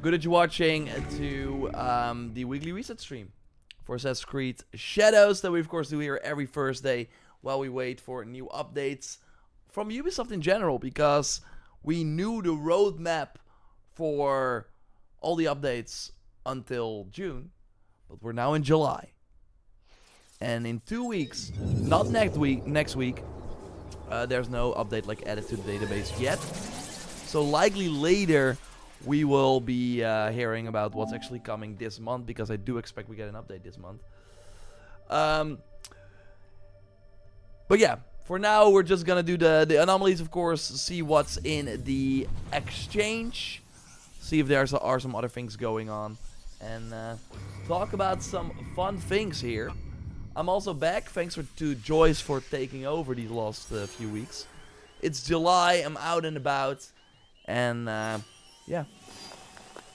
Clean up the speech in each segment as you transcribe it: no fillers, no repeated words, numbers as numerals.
Good that you're watching to the weekly reset stream for Assassin's Creed Shadows that we of course do here every Thursday while we wait for new updates from Ubisoft in general, because we knew the roadmap for all the updates until June, but we're now in July. And in 2 weeks, not next week, there's no update like added to the database yet. So likely later we will be hearing about what's actually coming this month, because I do expect we get an update this month. But yeah, for now we're just gonna do the anomalies, of course, see what's in the exchange, see if there are some other things going on, and talk about some fun things here. I'm also back, thanks to Joyce for taking over these last few weeks. It's July, I'm out and about, and yeah,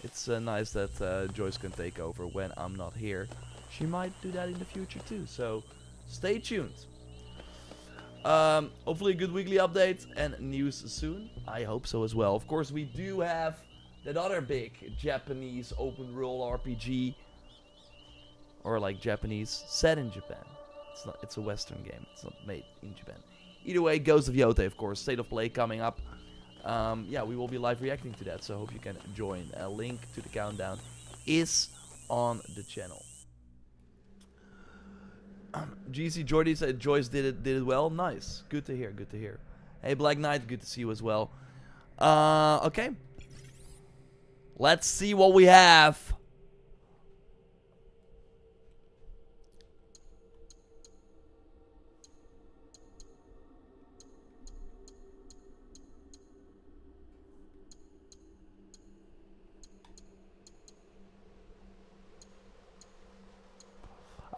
it's nice that Joyce can take over when I'm not here. She might do that in the future too, so stay tuned. Hopefully a good weekly update and news soon. I hope so as well. Of course, we do have that other big Japanese open world RPG, or like Japanese, set in Japan. It's a Western game. It's not made in Japan. Either way, Ghost of Yotei, of course, State of Play coming up. Yeah, we will be live reacting to that, so I hope you can join. A link to the countdown is on the channel. GC Jordy said Joyce did it well. Nice. Good to hear. Good to hear. Hey, Black Knight, good to see you as well. Okay. Let's see what we have.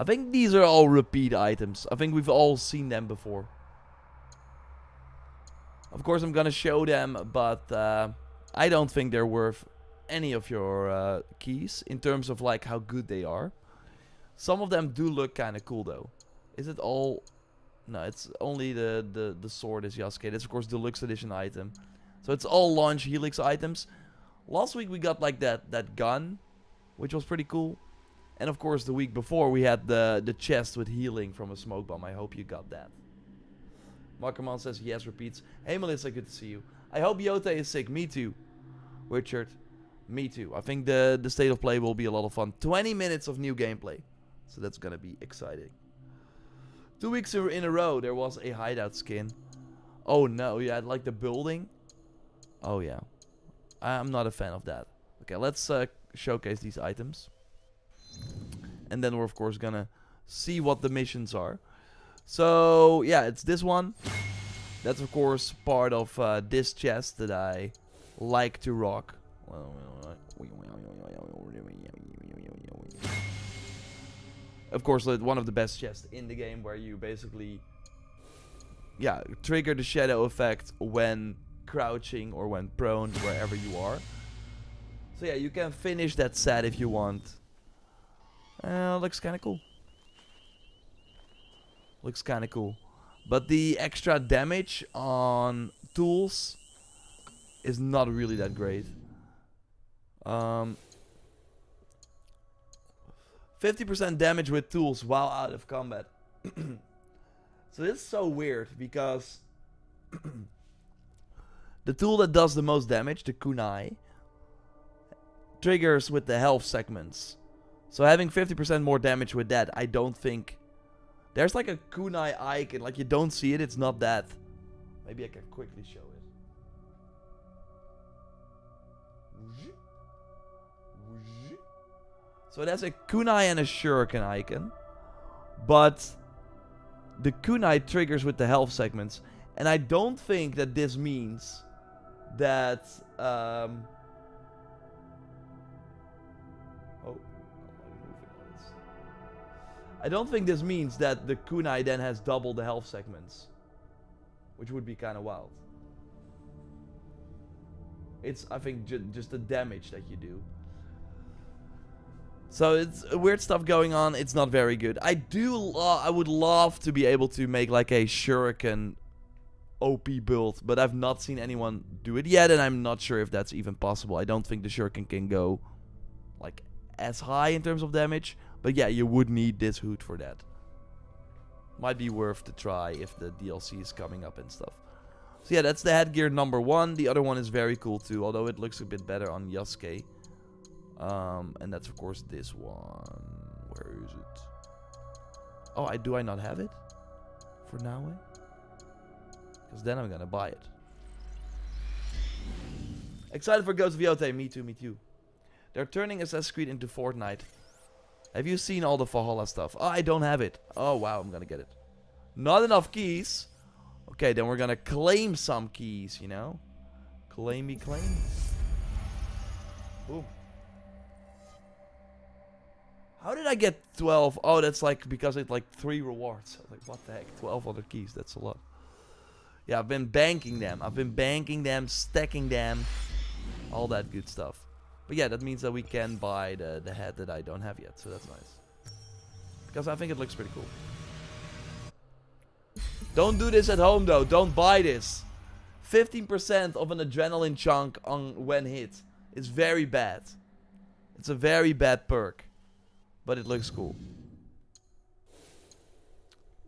I think these are all repeat items. I think we've all seen them before. Of course, I'm gonna show them, but I don't think they're worth any of your keys in terms of like how good they are. Some of them do look kind of cool though. Is it all? No, it's only the sword is Yasuke. That's of course deluxe edition item. So it's all launch helix items. Last week we got like that gun, which was pretty cool. And of course the week before we had the chest with healing from a smoke bomb. I hope you got that. Markerman says yes, repeats. Hey Melissa, good to see you. I hope Yotei is sick. Me too. Richard, me too. I think the State of Play will be a lot of fun. 20 minutes of new gameplay. So that's gonna be exciting. 2 weeks in a row there was a hideout skin. Oh no, you had like the building. Oh yeah. I'm not a fan of that. Okay, let's showcase these items. And then we're of course gonna see what the missions are. So yeah, it's this one. That's of course part of this chest that I like to rock. Of course, one of the best chests in the game, where you basically, yeah, trigger the shadow effect when crouching or when prone, wherever you are. So yeah, you can finish that set if you want. Looks kind of cool. Looks kind of cool. But the extra damage on tools is not really that great. 50% damage with tools while out of combat. So this is so weird, because the tool that does the most damage, the kunai, triggers with the health segments. So having 50% more damage with that, I don't think... There's like a kunai icon, like you don't see it, it's not that. Maybe I can quickly show it. So there's a kunai and a shuriken icon. But the kunai triggers with the health segments. And I don't think that this means that... I don't think this means that the kunai then has double the health segments, which would be kind of wild. It's, I think, just the damage that you do. So it's weird stuff going on. It's not very good. I would love to be able to make like a shuriken OP build, but I've not seen anyone do it yet, and I'm not sure if that's even possible. I don't think the shuriken can go like as high in terms of damage, but yeah, you would need this hood for that. Might be worth to try if the DLC is coming up and stuff. So yeah, that's the headgear number 1. The other one is very cool too, although it looks a bit better on Yasuke. And that's of course this one. Where is it? Oh, do I not have it for now? Because then I'm gonna buy it. Excited for Ghost of Yotei. Me too, me too. They're turning Assassin's Creed into Fortnite. Have you seen all the Valhalla stuff? Oh, I don't have it. Oh, wow, I'm gonna get it. Not enough keys. Okay, then we're gonna claim some keys, you know? Claimy claim. Boom. How did I get 12? Oh, that's like because it's like 3 rewards. I was like, what the heck? 12 other keys. That's a lot. Yeah, I've been banking them. I've been banking them, stacking them. All that good stuff. But yeah, that means that we can buy the head that I don't have yet. So that's nice. Because I think it looks pretty cool. Don't do this at home though. Don't buy this. 15% of an adrenaline chunk on when hit. It's very bad. It's a very bad perk. But it looks cool.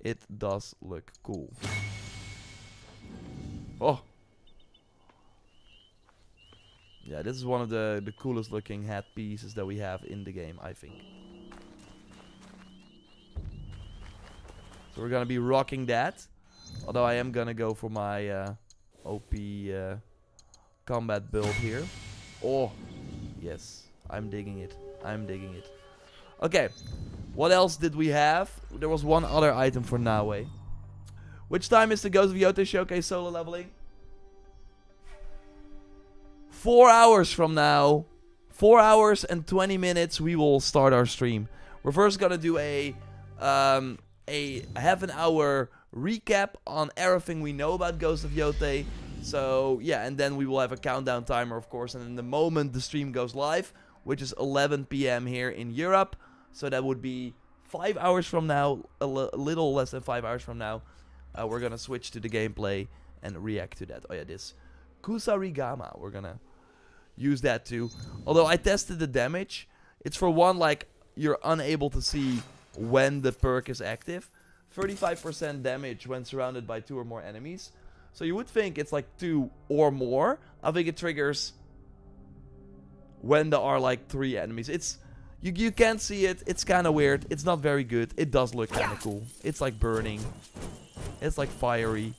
It does look cool. Oh. Yeah, this is one of the coolest looking head pieces that we have in the game, I think. So we're gonna be rocking that. Although I am gonna go for my OP combat build here. Oh, yes. I'm digging it. I'm digging it. Okay, what else did we have? There was one other item for Naue. Which time is the Ghost of Yotei Showcase solo leveling? 4 hours from now. 4 hours and 20 minutes we will start our stream. We're first gonna do a half an hour recap on everything we know about Ghost of Yotei. So yeah, and then we will have a countdown timer, of course, and in the moment the stream goes live, which is 11 p.m. here in Europe. So that would be 5 hours from now, a little less than 5 hours from now. We're gonna switch to the gameplay and react to that. Oh yeah, this Kusarigama. We're gonna use that too. Although I tested the damage. It's for one, like, you're unable to see when the perk is active. 35% damage when surrounded by 2 or more enemies. So you would think it's like 2 or more. I think it triggers when there are like 3 enemies. It's you can't see it. It's kind of weird. It's not very good. It does look kind of cool. It's like burning. It's like fiery.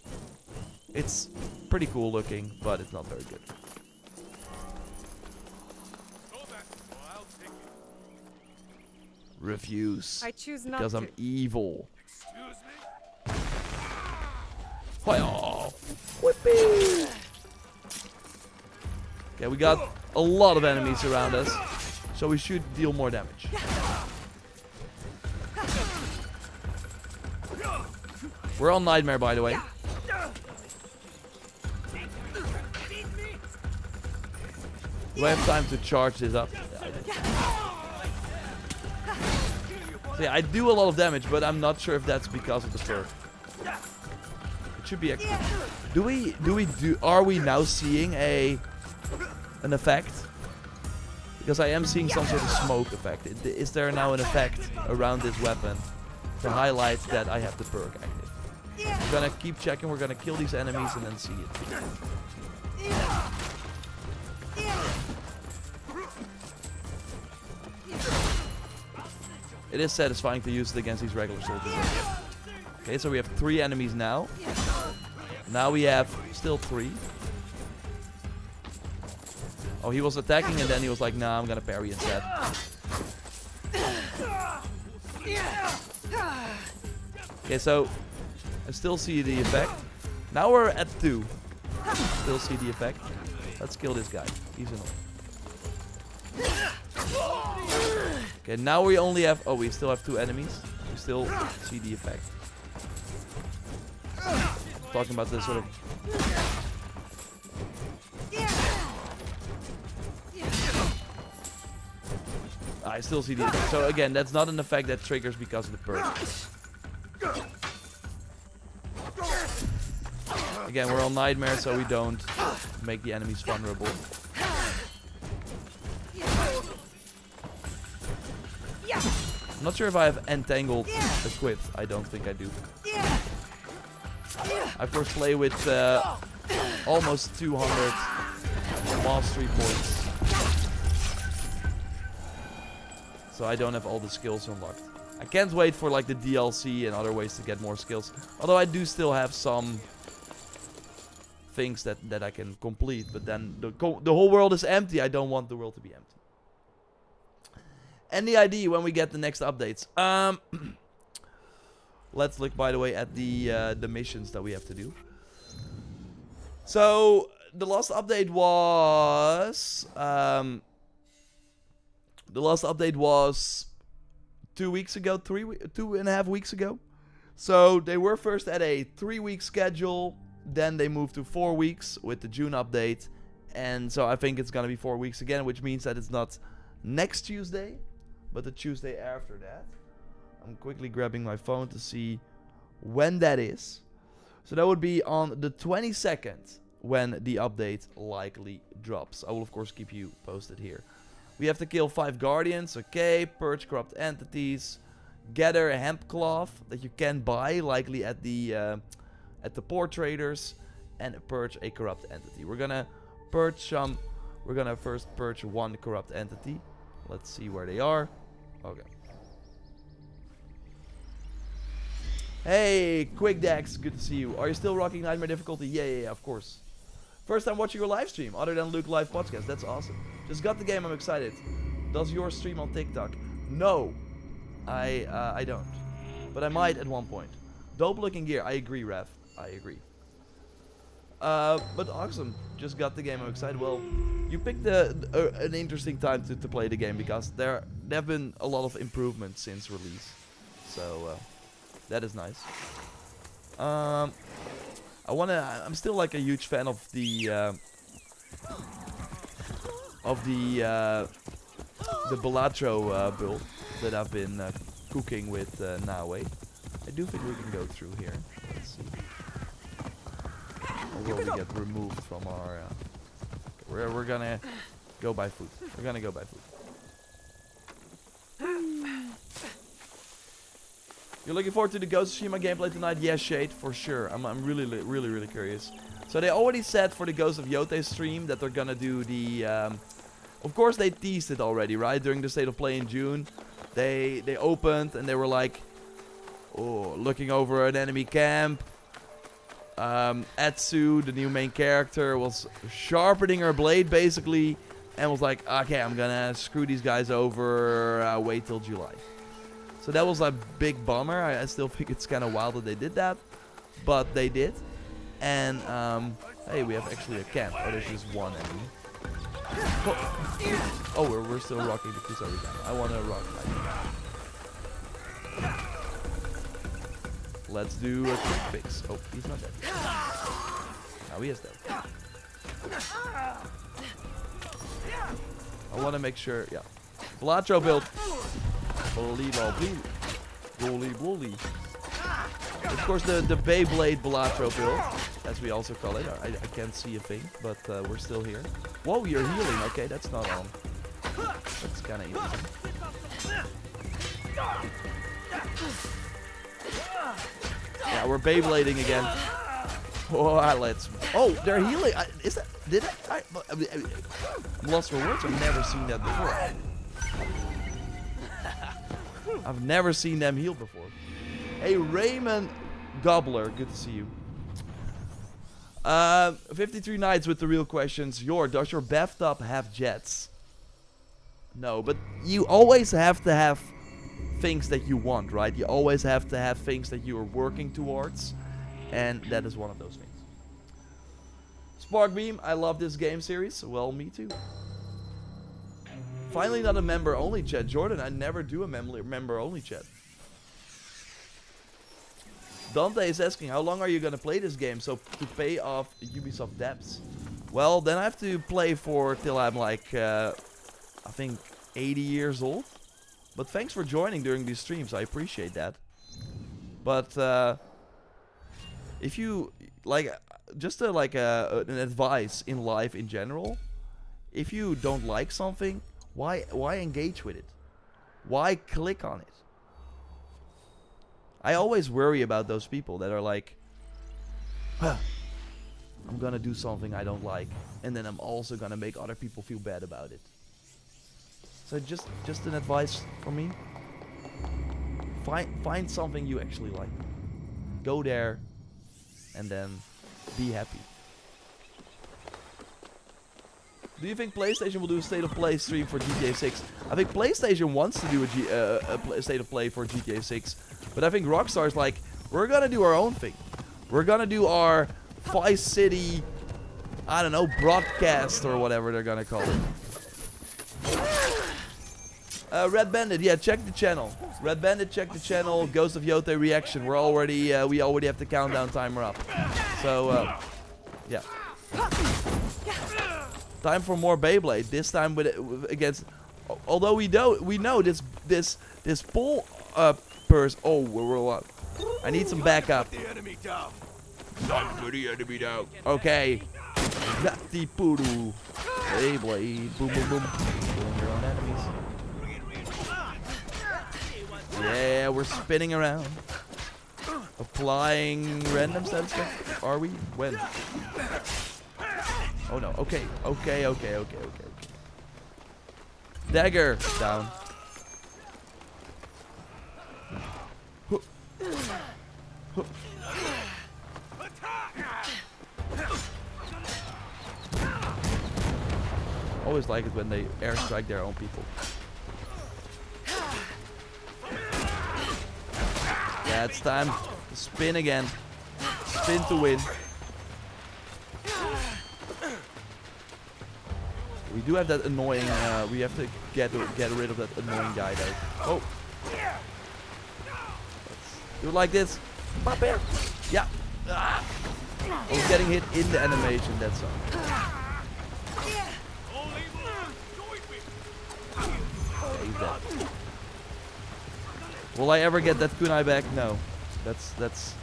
It's pretty cool looking, but it's not very good. Refuse. I choose not because to. I'm evil. Excuse me? Fire! Whippy! Okay, we got a lot of enemies around us, so we should deal more damage. We're on Nightmare, by the way. Do I have time to charge this up? Yeah, I do. So yeah, I do a lot of damage, but I'm not sure if that's because of the perk. It should be a... Are we now seeing an effect? Because I am seeing some sort of smoke effect. Is there now an effect around this weapon to highlight that I have the perk active? I'm gonna keep checking. We're gonna kill these enemies and then see it. It is satisfying to use it against these regular soldiers. Okay, so we have 3 enemies now. Now we have still 3. Oh, he was attacking and then he was like, nah, I'm gonna parry instead. Okay, so I still see the effect. Now we're at 2. Still see the effect. Let's kill this guy. He's enough. Okay, now we only have... Oh, we still have 2 enemies. We still see the effect. Talking about this sort of... I still see the effect. So again, that's not an effect that triggers because of the perk. Again, we're on Nightmare, so we don't make the enemies vulnerable. I'm not sure if I have Entangled equipped. I don't think I do. I of course play with almost 200 mastery points. So I don't have all the skills unlocked. I can't wait for like the DLC and other ways to get more skills. Although I do still have some things that I can complete. But then the whole world is empty. I don't want the world to be empty. Any idea when we get the next updates? Let's look, by the way, at the missions that we have to do. So the last update was 2 weeks ago, 2.5 weeks ago. So they were first at a 3-week schedule, then they moved to 4 weeks with the June update, and so I think it's gonna be 4 weeks again, which means that it's not next Tuesday, but the Tuesday after that. I'm quickly grabbing my phone to see when that is. So that would be on the 22nd when the update likely drops. I will of course keep you posted here. We have to kill 5 guardians, okay, purge corrupt entities, gather a hemp cloth that you can buy likely at the poor traders, and purge a corrupt entity. We're gonna purge some. We're gonna first purge 1 corrupt entity. Let's see where they are. Okay. Hey, Quick Dex, good to see you. Are you still rocking Nightmare difficulty? Yeah, of course. First time watching your live stream, other than Luke Live Podcast. That's awesome. Just got the game, I'm excited. Does yours stream on TikTok? No, I don't. But I might at one point. Dope looking gear. I agree, Rev. I agree. But awesome. Just got the game, I'm excited. Well, you picked an interesting time to play the game because there have been a lot of improvements since release. So, that is nice. I'm still like a huge fan of the Balatro build that I've been cooking with Nawe. I do think we can go through here. Let's see. Or will we get removed from our... we're gonna go by food. We're gonna go by food. You're looking forward to the Ghost of Tsushima gameplay tonight? Yes, Shade, for sure. I'm really curious. So they already said for the Ghost of Yote stream that they're gonna do the... of course they teased it already, right? During the State of Play in June. They opened and they were like... Oh, looking over an enemy camp. Etsu, the new main character, was sharpening her blade basically. And was like, okay, I'm gonna screw these guys over. Wait till July. So that was a big bummer. I still think it's kind of wild that they did that. But they did. And, hey, we have actually a camp. Oh, there's just one enemy. Oh, we're still rocking the Kusari down. I want to rock my... Let's do a quick fix. Oh, he's not dead. Now he is dead. I want to make sure, yeah. Balatro build. Bully. Of course, the Beyblade Balatro build, as we also call it. I can't see a thing, but we're still here. Whoa, you're healing. Okay, that's not on. That's kind of interesting. Yeah, we're Beyblading again. Oh, let's... Oh, they're healing. Is that... Did I... I'm lost for words. I've never seen that before. I've never seen them heal before. Hey, Raymond Gobbler. Good to see you. 53 nights with the real questions. Does your bathtub have jets? No, but you always have to have things that you want, right? You always have to have things that you are working towards. And that is one of those things. Sparkbeam, I love this game series. Well, me too. Finally not a member-only chat. Jordan, I never do a member-only chat. Dante is asking, how long are you going to play this game so to pay off Ubisoft debts? Well, then I have to play for till I'm like, I think 80 years old. But thanks for joining during these streams. I appreciate that. But if you, like, just an advice in life in general. If you don't like something, why engage with it? Why click on it? I always worry about those people that are like, huh, I'm gonna do something I don't like, and then I'm also gonna make other people feel bad about it. So just an advice from me. Find something you actually like. Go there, and then be happy. Do you think PlayStation will do a State of Play stream for GTA 6? I think PlayStation wants to do a State of Play for GTA 6. But I think Rockstar's like, we're gonna do our own thing. We're gonna do our Vice City, I don't know, broadcast or whatever they're gonna call it. Red Bandit, yeah, check the channel. Red Bandit, check the channel. Ghost of Yote reaction. We already have the countdown timer up. So, yeah. Time for more Beyblade. This time against. Although we know this pull purse. Oh, we're I need some backup. Knock the enemy down. Okay. Natty poodoo. Beyblade. Boom, boom, boom. Killing your own enemies. Yeah, we're spinning around. Applying random stats. Are we? When? Oh no. Okay. Dagger. Down. Always like it when they airstrike their own people. Yeah, it's time to spin again. Spin to win. We do have that annoying. We have to get rid of that annoying guy though. Oh. Let's do it like this. Pop here. Yeah. I was getting hit in the animation. That's all. Okay, he's dead. Will I ever get that kunai back? No. That's.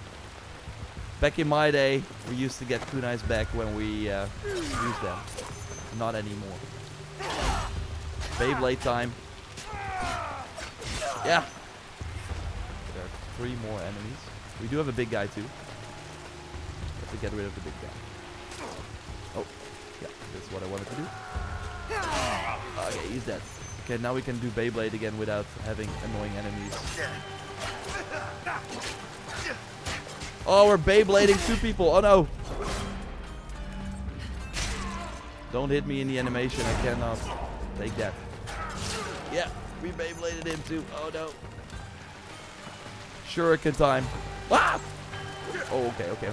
Back in my day, we used to get kunais back when we used them. Not anymore. Beyblade time. Yeah. There are 3 more enemies. We do have a big guy too. Have to get rid of the big guy. Oh, yeah, that's what I wanted to do. Okay, he's dead. Okay, now we can do Beyblade again without having annoying enemies. Oh, we're Beyblading 2 people. Oh no. Don't hit me in the animation. I cannot take that. Yeah, we Beybladed him too. Oh no. Shuriken time. Ah! Oh, okay.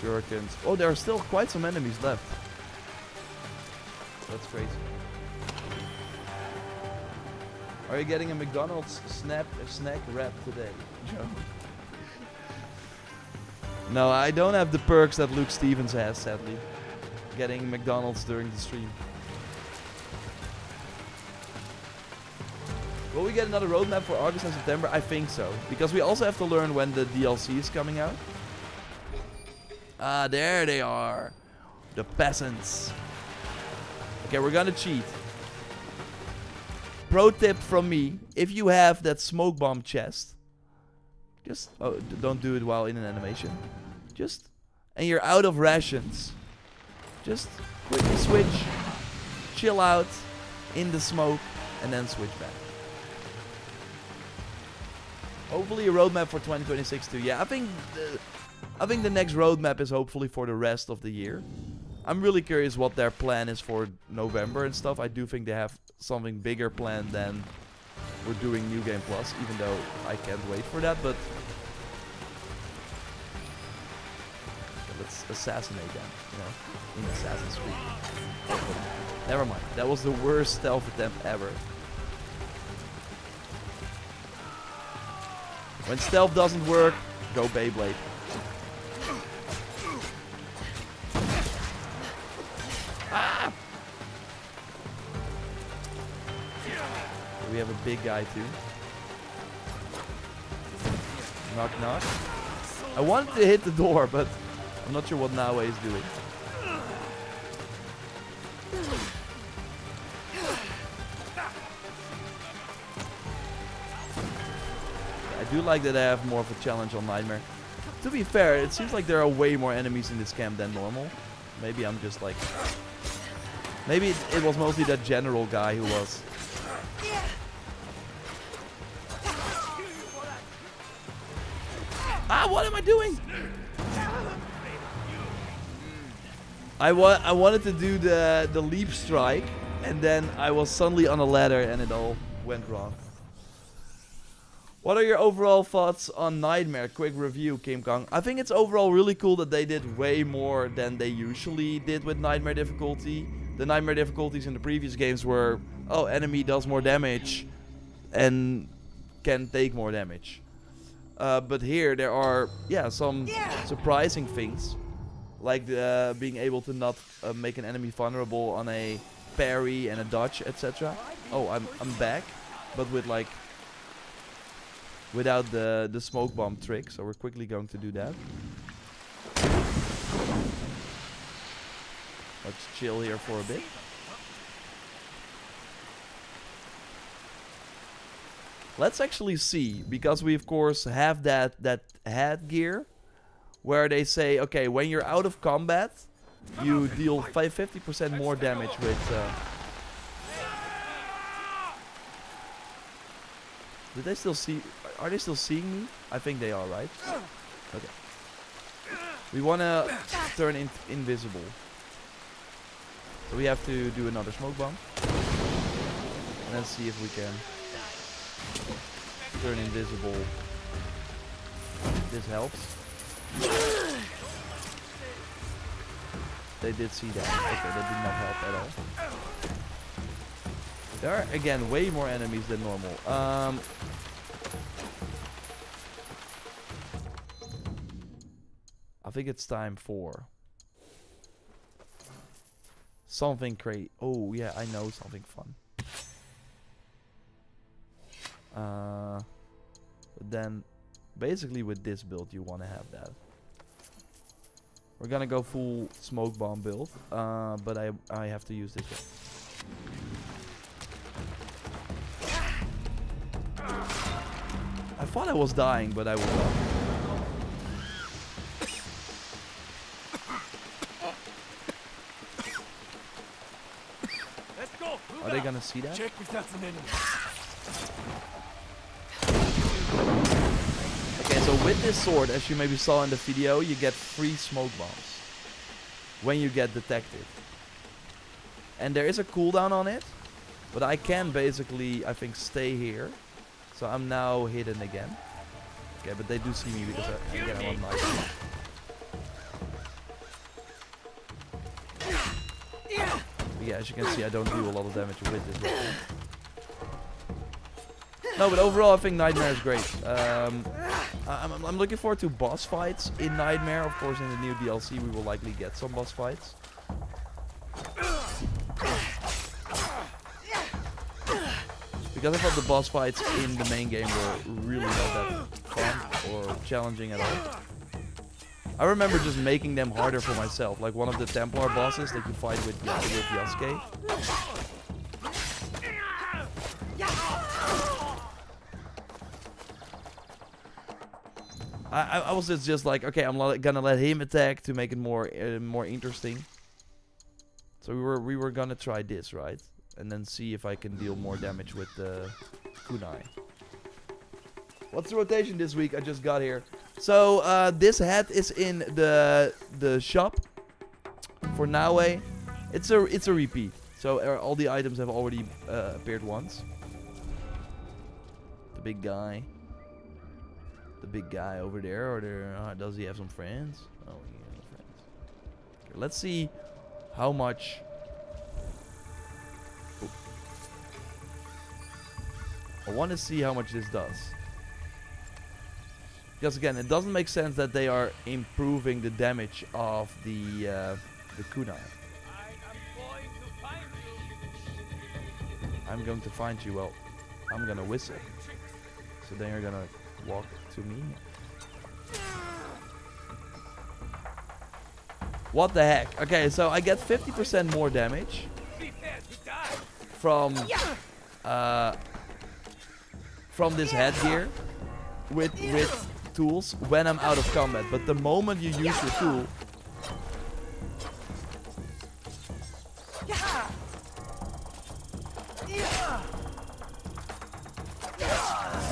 Shurikens. Oh, there are still quite some enemies left. That's crazy. Are you getting a McDonald's snack wrap today, Joe? No, I don't have the perks that Luke Stevens has, sadly. Getting McDonald's during the stream. Will we get another roadmap for August and September? I think so. Because we also have to learn when the DLC is coming out. Ah, there they are. The peasants. Okay, we're gonna cheat. Pro tip from me, if you have that smoke bomb chest, just don't do it while in an animation. And you're out of rations. Just quickly switch, chill out in the smoke, and then switch back. Hopefully a roadmap for 2026 too. Yeah, I think the next roadmap is hopefully for the rest of the year. I'm really curious what their plan is for November and stuff. I do think they have something bigger planned than we're doing New Game Plus, even though I can't wait for that, but let's assassinate them, in Assassin's Creed. Never mind, that was the worst stealth attempt ever. When stealth doesn't work, go Beyblade. Ah! We have a big guy too. Knock knock. I wanted to hit the door, but I'm not sure what Nawe is doing. I do like that I have more of a challenge on Nightmare. To be fair, it seems like there are way more enemies in this camp than normal. Maybe I'm just like... Maybe it was mostly that general guy who was... Ah, what am I doing? I wanted to do the leap strike, and then I was suddenly on a ladder and it all went wrong. What are your overall thoughts on Nightmare? Quick review, Kim Kong. I think it's overall really cool that they did way more than they usually did with Nightmare difficulty. The Nightmare difficulties in the previous games were, oh, enemy does more damage and can take more damage. But here there are, yeah, some surprising things. Like being able to not make an enemy vulnerable on a parry and a dodge, etc. Oh, I'm back. But with like... without the smoke bomb trick, so we're quickly going to do that. Let's chill here for a bit. Let's actually see, because we of course have that headgear, where they say, okay, when you're out of combat, you deal 50% more damage with... Did they still see... Are they still seeing me? I think they are, right? Okay. We want to turn invisible. So we have to do another smoke bomb. And then see if we can turn invisible. This helps. They did see that. Okay, that did not help at all. There are, again, way more enemies than normal. I think it's time for something crazy. Oh yeah, I know something fun. But then, basically with this build, you want to have that. We're gonna go full smoke bomb build, but I have to use this one. I thought I was dying, but I was not. Are they gonna see that? Check if that's an enemy. Okay, so with this sword, as you maybe saw in the video, you get 3 smoke bombs when you get detected. And there is a cooldown on it, but I can basically, I think, stay here. So I'm now hidden again. Okay, but they do see me because again, I'm on knife. Yeah, as you can see, I don't do a lot of damage with this weapon. No, but overall, I think Nightmare is great. I'm looking forward to boss fights in Nightmare. Of course, in the new DLC, we will likely get some boss fights. Because I thought the boss fights in the main game were really not that fun or challenging at all. I remember just making them harder for myself, like one of the Templar bosses that you fight with Yasuke. I was just like, okay, I'm gonna let him attack to make it more interesting. So we were gonna try this, right? And then see if I can deal more damage with the kunai. What's the rotation this week? I just got here. So this hat is in the shop for Nawe. It's a repeat. So all the items have already appeared once. The big guy. The big guy over there, or does he have some friends? Oh, he has some friends. Okay, let's see how much. Ooh. I want to see how much this does. Because again, it doesn't make sense that they are improving the damage of the kunai. I'm going to find you. Well, I'm gonna whistle. So then you're gonna walk to me. What the heck? Okay, so I get 50% more damage from this headgear with tools when I'm out of combat. But the moment you use your tool,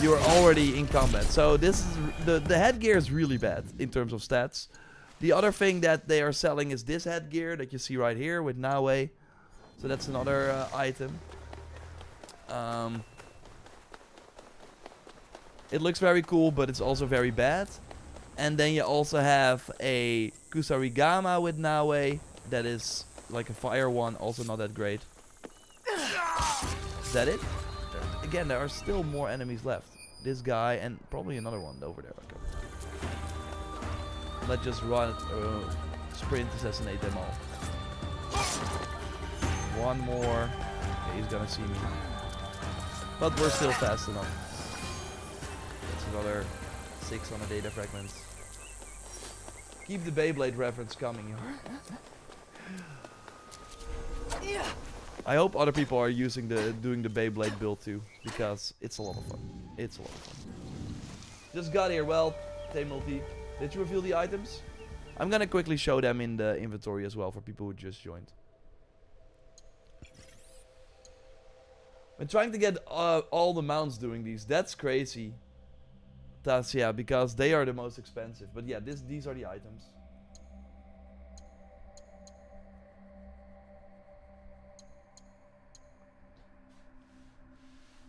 you're already in combat. So this is the headgear is really bad in terms of stats. The other thing that they are selling is this headgear that you see right here with Nawe. So that's another item. It looks very cool, but it's also very bad. And then you also have a Kusarigama with Nawe. That is like a fire one, also not that great. Is that it? Again, there are still more enemies left. This guy and probably another one over there. Okay. Let's just run, sprint, assassinate them all. One more. Okay, he's gonna see me. But we're still fast enough. That's another 6 on the data fragments. Keep the Beyblade reference coming. I hope other people are doing the Beyblade build too, because it's a lot of fun. It's a lot of fun. Just got here. Well, Multi. Did you reveal the items? I'm gonna quickly show them in the inventory as well for people who just joined. I'm trying to get all the mounts doing these. That's crazy. Yeah, because they are the most expensive. But yeah, these are the items.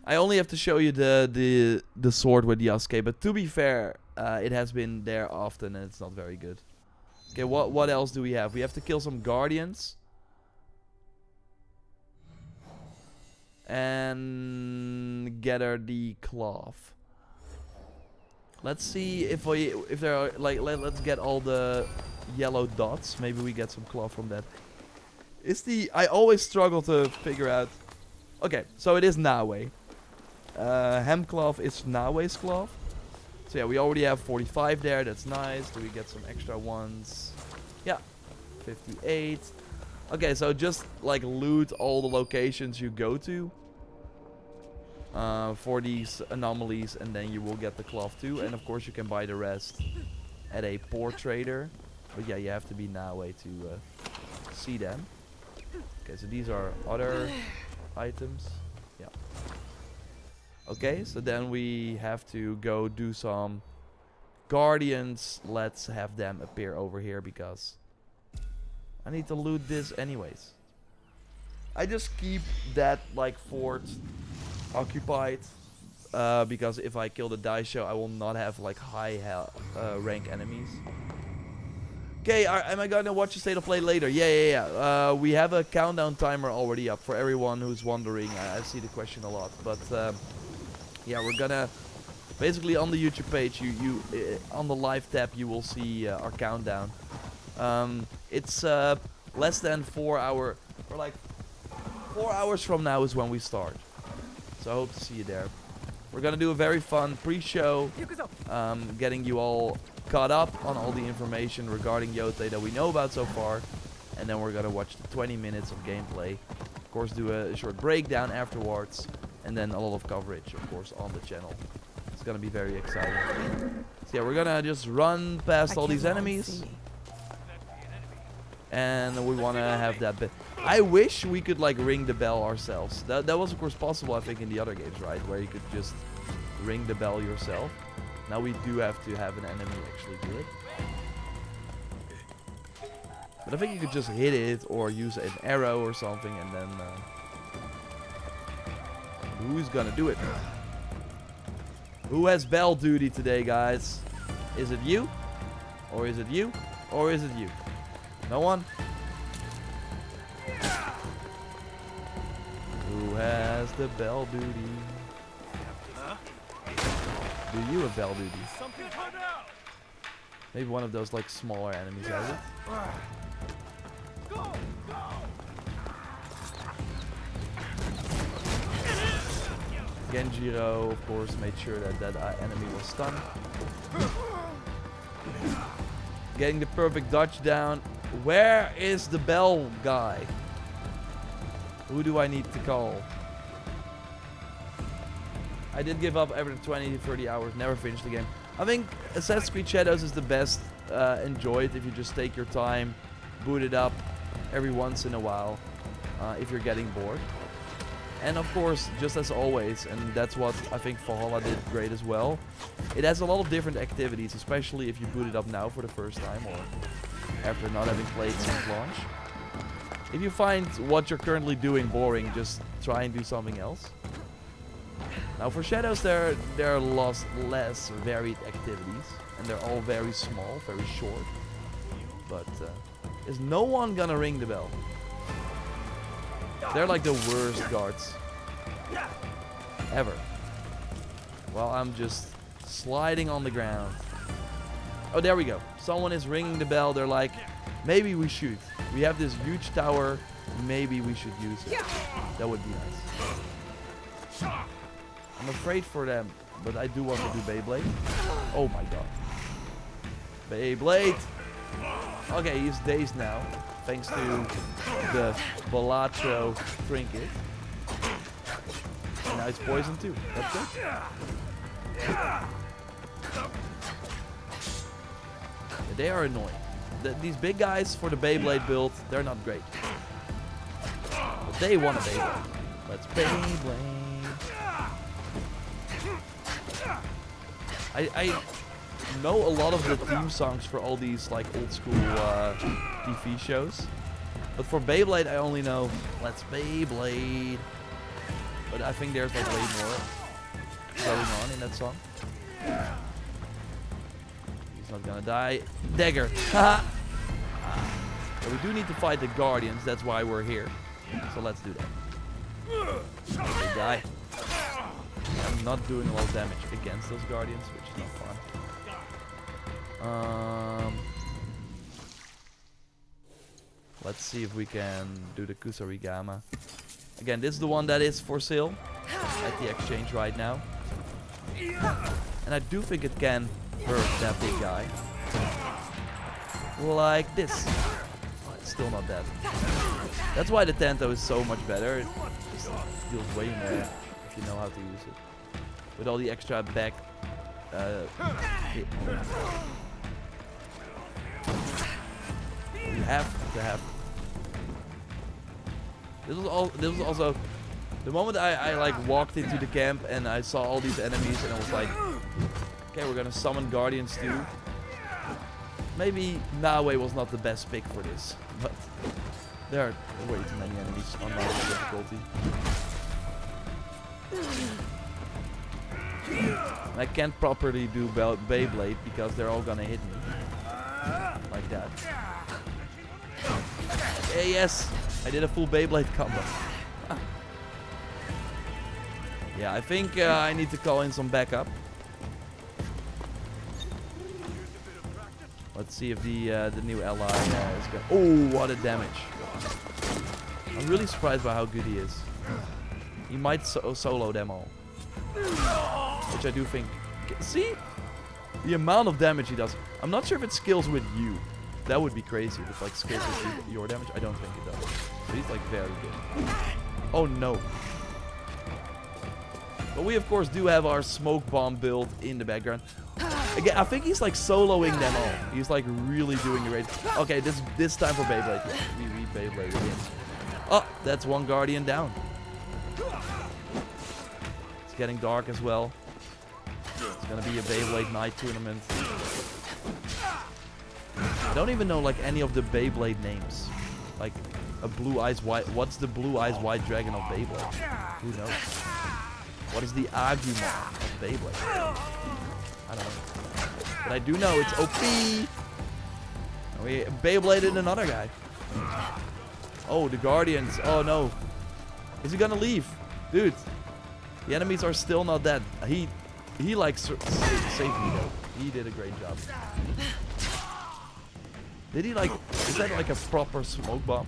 I only have to show you the sword with the Yasuke, but to be fair, it has been there often and it's not very good. Okay, what else do we have? We have to kill some guardians. And gather the cloth. Let's see if there are like let's get all the yellow dots. Maybe we get some cloth from that. I always struggle to figure out. Okay, so it is Nawe. Hem cloth is Nawe's cloth. So yeah, we already have 45 there. That's nice. Do we get some extra ones? Yeah, 58. Okay, so just like loot all the locations you go to for these anomalies, and then you will get the cloth too. And of course, you can buy the rest at a poor trader. But yeah, you have to be Nawe to see them. Okay, so these are other items. Yeah. Okay, so then we have to go do some guardians. Let's have them appear over here because I need to loot this anyways. I just keep that like fort occupied because if I kill the Daisho, I will not have like high rank enemies. Okay, am I gonna watch the state of play later? Yeah. We have a countdown timer already up for everyone who's wondering. I see the question a lot, but yeah, we're gonna basically on the YouTube page. You on the live tab you will see our countdown. It's less than 4 hours, or like 4 hours from now is when we start. So I hope to see you there. We're gonna do a very fun pre-show, getting you all caught up on all the information regarding Yote that we know about so far, and then we're gonna watch the 20 minutes of gameplay. Of course, do a short breakdown afterwards, and then a lot of coverage, of course, on the channel. It's gonna be very exciting. So yeah, we're gonna just run past all these enemies. And we want to have that bit. I wish we could like ring the bell ourselves. That was of course possible, I think, in the other games, right? Where you could just ring the bell yourself. Now we do have to have an enemy actually do it. But I think you could just hit it or use an arrow or something, and then who's gonna do it? Who has bell duty today, guys? Is it you? Or is it you? Or is it you? No one? Who has the bell duty? Do you have bell duty? Maybe one of those like smaller enemies has it. Genjiro, of course, made sure that that enemy was stunned. Getting the perfect dodge down. Where is the bell guy? Who do I need to call? I did give up after 20 to 30 hours. Never finished the game. I think Assassin's Creed Shadows is the best. Enjoy it if you just take your time, boot it up every once in a while if you're getting bored. And of course, just as always, and that's what I think Valhalla did great as well, it has a lot of different activities, especially if you boot it up now for the first time or after not having played since launch. If you find what you're currently doing boring, just try and do something else. Now for Shadows, there are less varied activities, and they're all very small, very short. But is no one gonna ring the bell? They're like the worst guards ever. Well, I'm just sliding on the ground. Oh, there we go. Someone is ringing the bell. They're like, maybe we should. We have this huge tower. Maybe we should use it. That would be nice. I'm afraid for them, but I do want to do Beyblade. Oh my god. Beyblade. Okay, he's dazed now, thanks to the Balatro trinket. And now he's poisoned too. That's good. Yeah, they are annoying. These big guys for the Beyblade build, they're not great. But they want a Beyblade. Let's Beyblade. I know a lot of the theme songs for all these like old school TV shows, but for Beyblade I only know Let's Beyblade. But I think there's like way more going on in that song. He's not gonna die. Dagger. Haha. But we do need to fight the Guardians. That's why we're here. So let's do that. They die. I'm not doing a lot of damage against those Guardians, which is not fun. Let's see if we can do the Kusarigama. Again, this is the one that is for sale at the exchange right now. And I do think it can hurt that big guy. Like this. Oh, it's still not dead. That's why the Tanto is so much better. It just deals way more if you know how to use it. With all the extra back hit. You have to have. This was also the moment I like walked into the camp and I saw all these enemies and I was like, okay, we're gonna summon Guardians too. Maybe Nawe was not the best pick for this, but there are way too many enemies on normal difficulty. And I can't properly do Beyblade because they're all gonna hit me. Like that. Hey, yes! I did a full Beyblade combo. Yeah, I think I need to call in some backup. Let's see if the new ally is good. Oh, what a damage! I'm really surprised by how good he is. He might solo them all, which I do think. See the amount of damage he does. I'm not sure if it skills with you. That would be crazy if it like skills with your damage. I don't think it does. But he's like very good. Oh no. But we of course do have our smoke bomb build in the background. Again, I think he's like soloing them all. He's like really doing the raid. Okay, this time for Beyblade. Yeah, we Beyblade again. Oh, that's one Guardian down. It's getting dark as well. It's gonna be a Beyblade night tournament. I don't even know like any of the Beyblade names. Like a blue eyes white. What's the blue eyes white dragon of Beyblade? Who knows? What is the Agumon of Beyblade? I don't know. But I do know it's OP. And we Beybladed another guy. Oh, the Guardians. Oh no. Is he gonna leave? Dude. The enemies are still not dead. He like saved me though. He did a great job. Did he like, is that like a proper smoke bomb?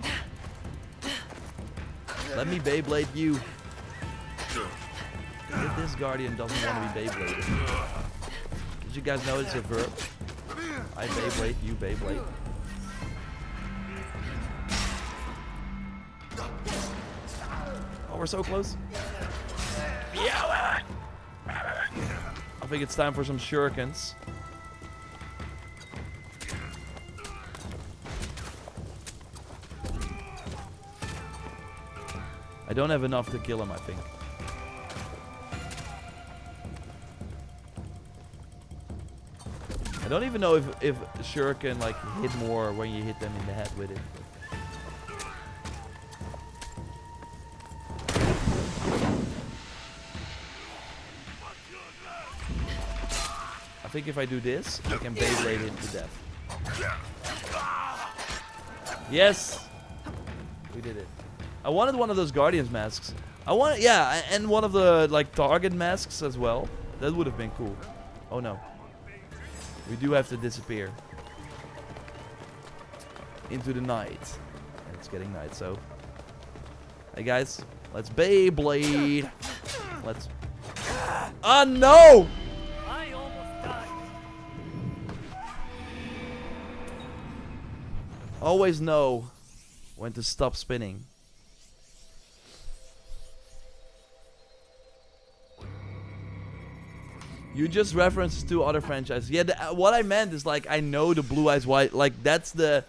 Let me Beyblade you. This Guardian doesn't want to be Beybladed. Did you guys know it's a verb? I Beyblade, you Beyblade. Oh, we're so close. I think it's time for some shurikens. I don't have enough to kill him, I think. I don't even know if shuriken like hit more when you hit them in the head with it. I think if I do this, I can Beyblade him to death. Yes! We did it. I wanted one of those Guardians masks. I want, yeah, and one of the like target masks as well. That would have been cool. Oh no. We do have to disappear into the night. And it's getting night, so. Hey guys, let's Beyblade. Let's. Ah, no! I almost died. Always know when to stop spinning. You just referenced two other franchises. Yeah, what I meant is like I know the Blue Eyes White. Like that's the.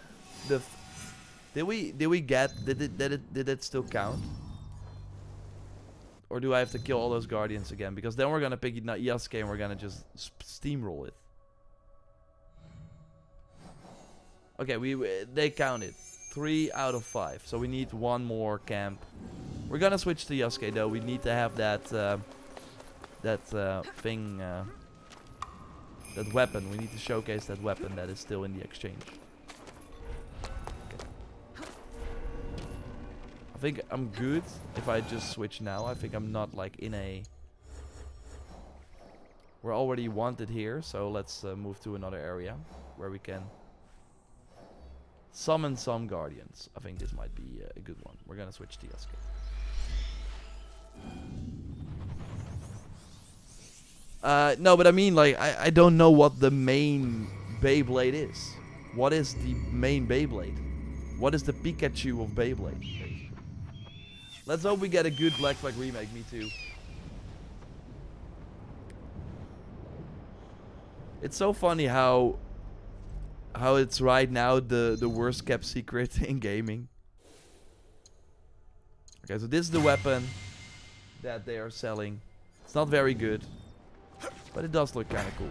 Did we get? Did it still count? Or do I have to kill all those Guardians again? Because then we're gonna pick Yasuke and we're gonna just steamroll it. Okay, they counted 3 out of 5. So we need one more camp. We're gonna switch to Yasuke though. We need to have that. Thing, that weapon. We need to showcase that weapon that is still in the exchange. Okay. I think I'm good if I just switch now. I think I'm not like in a... We're already wanted here, so let's move to another area where we can summon some Guardians. I think this might be a good one. We're gonna switch to Yasuke. No, but I mean, like, I don't know what the main Beyblade is. What is the main Beyblade? What is the Pikachu of Beyblade? Basically. Let's hope we get a good Black Flag remake. Me too. It's so funny how it's right now the worst kept secret in gaming. Okay, so this is the weapon that they are selling. It's not very good. But it does look kind of cool.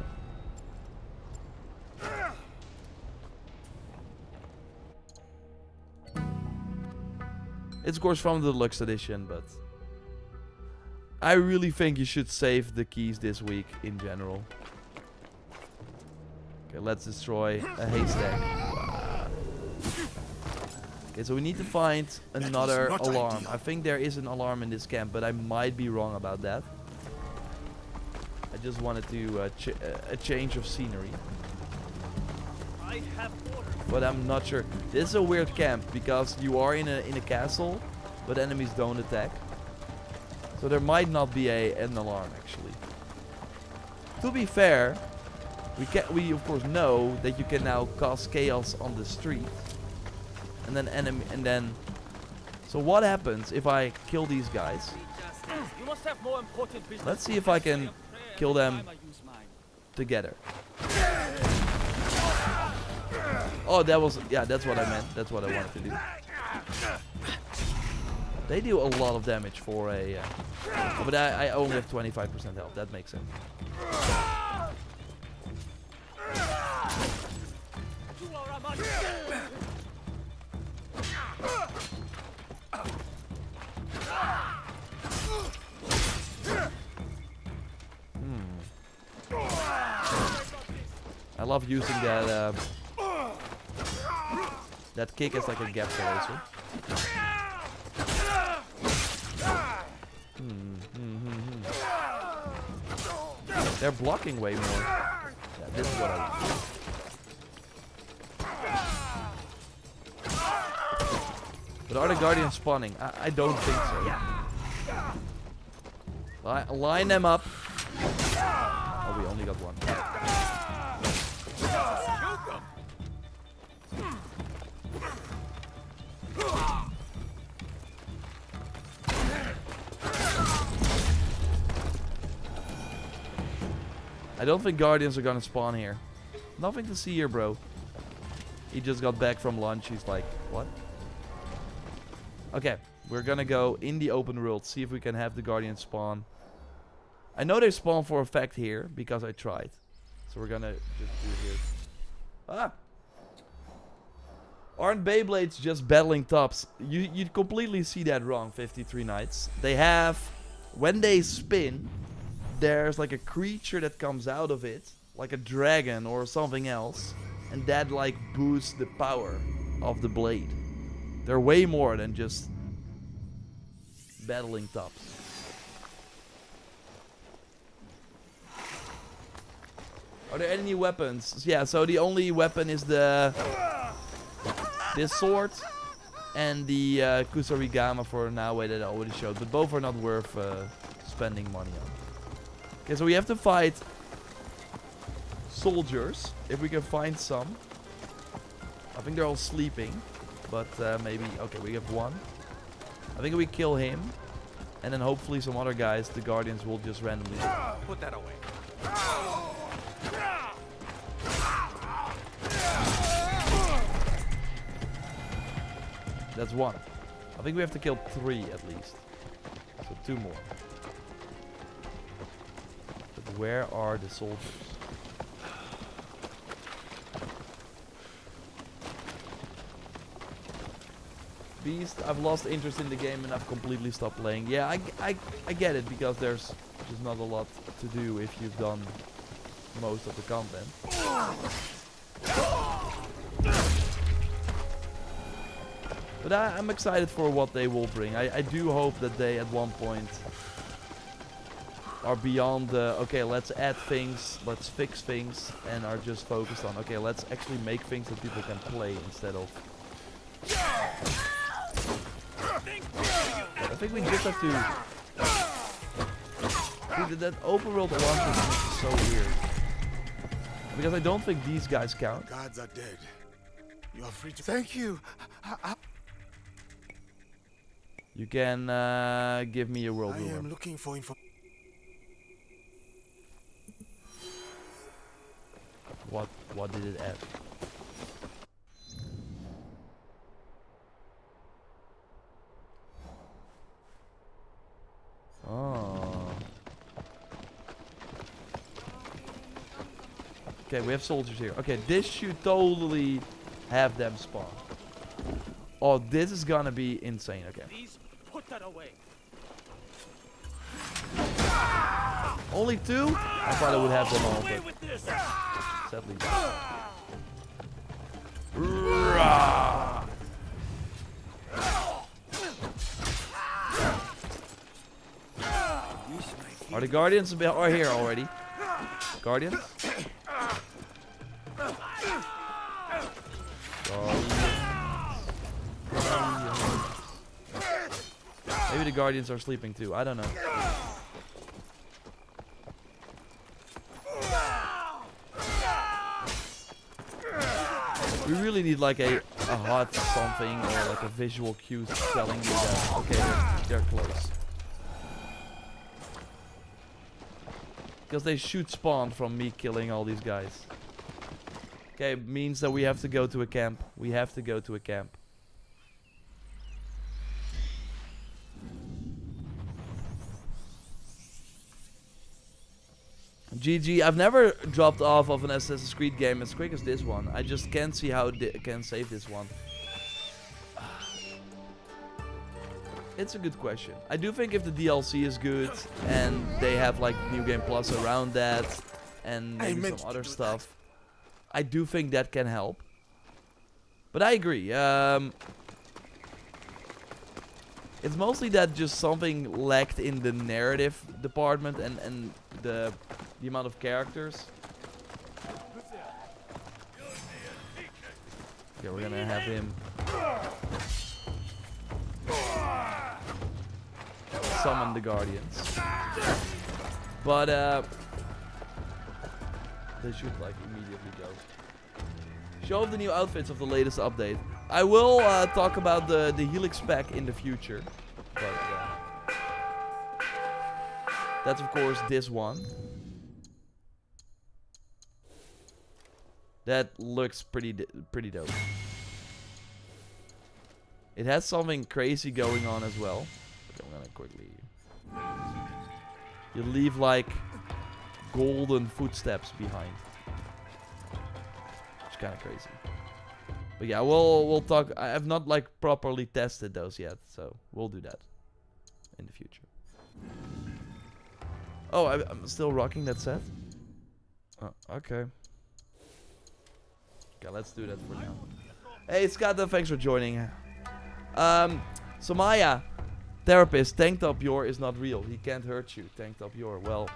It's of course from the deluxe edition, but I really think you should save the keys this week in general. Okay, let's destroy a haystack. Okay, so we need to find another alarm. I think there is an alarm in this camp, but I might be wrong about that. I just wanted to a change of scenery. I have orders. But I'm not sure. This is a weird camp because you are in a castle, but enemies don't attack. So there might not be an alarm actually. To be fair, we of course know that you can now cause chaos on the street, and then so what happens if I kill these guys? You must have more important business. Let's see if I can kill them together. Oh, that was, yeah, that's what I meant. That's what I wanted to do. They do a lot of damage for a... oh, but I only have 25% health. That makes sense. I love using that that kick as like a gap closer. They're blocking way more. Yeah, this is what I want. But are the Guardians spawning? I don't think so. Line them up. Oh, we only got one. I don't think Guardians are gonna spawn here. Nothing to see here, bro. He just got back from lunch. He's like, what? Okay, we're gonna go in the open world, see if we can have the Guardians spawn. I know they spawn for a fact here, because I tried. So we're gonna just do it here. Ah! Aren't Beyblades just battling tops? You completely see that wrong, 53 Knights. They have, when they spin, there's like a creature that comes out of it, like a dragon or something else, and that like boosts the power of the blade. They're way more than just battling tops. Are there any weapons? Yeah, so the only weapon is this sword and the Kusarigama for now, that I already showed, but both are not worth spending money on. Okay, so we have to fight soldiers, if we can find some. I think they're all sleeping, but maybe, okay, we have one. I think we kill him, and then hopefully some other guys, the Guardians, will just randomly... Put that away. That's one. I think we have to kill 3 at least. So 2 more. But where are the soldiers? Beast, I've lost interest in the game and I've completely stopped playing. Yeah, I get it, because there's just not a lot to do if you've done most of the content. But I'm excited for what they will bring. I do hope that they at one point are beyond the, okay, let's add things, let's fix things, and are just focused on, okay, let's actually make things that people can play instead of... I think we just have to... Dude, that open world alarm system is so weird. Because I don't think these guys count. Gods are dead. You are free to... Thank you. You can give me a world I ruler. am looking for info. What did it add? Oh. Okay, we have soldiers here. Okay, this should totally have them spawn. Oh, this is gonna be insane. Okay. Please put that away. Only 2? I thought I would have them all, Away but with this. sadly not. Are the Guardians are here already? Guardians? Maybe the Guardians are sleeping too. I don't know. We really need like a hot something or like a visual cue telling me that, okay, they're close. Because they should spawn from me killing all these guys. Okay, means that we have to go to a camp. We have to go to a camp. GG, I've never dropped off of an Assassin's Creed game as quick as this one. I just can't see how it can save this one. It's a good question. I do think if the DLC is good and they have like New Game Plus around that and maybe some other stuff, I do think that can help. But I agree. It's mostly that just something lacked in the narrative department and the amount of characters. Okay, we're gonna have him summon the guardians. But they should like immediately go. Show off the new outfits of the latest update. I will talk about the Helix pack in the future. But that's of course this one. That looks pretty dope. It has something crazy going on as well. Okay, I'm gonna quickly. You leave like golden footsteps behind. It's kind of crazy. But yeah, we'll talk. I have not like properly tested those yet, so we'll do that in the future. Oh, I'm still rocking that set. Oh, okay. Okay, let's do that for now. Hey, Scott, thanks for joining. So Maya, therapist, Tank Top Yor is not real. He can't hurt you, Tank Top Yor. Well,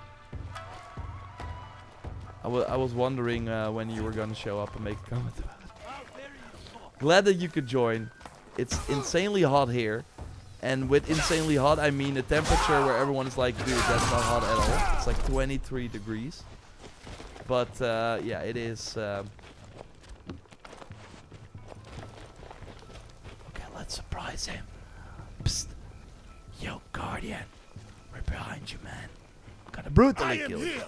I was wondering when you were gonna show up and make a comment about it. Glad that you could join. It's insanely hot here. And with insanely hot, I mean a temperature where everyone is like, dude, that's not hot at all. It's like 23 degrees. But yeah, it is. Okay, let's surprise him. Psst. Yo, Guardian. We're behind you, man. Gonna brutally kill you.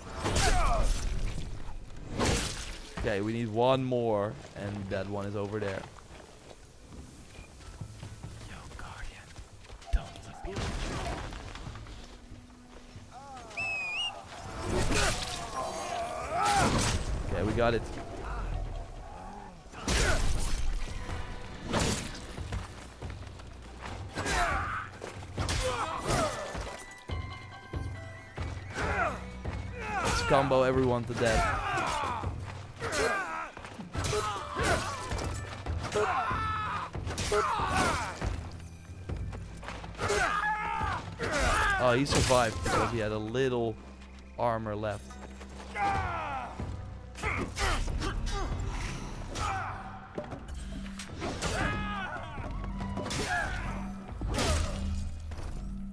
Okay, we need one more, and that one is over there. Yo, Guardian. Don't let me hurt you. Okay, we got it. Let's combo everyone to death. Oh, he survived because he had a little armor left.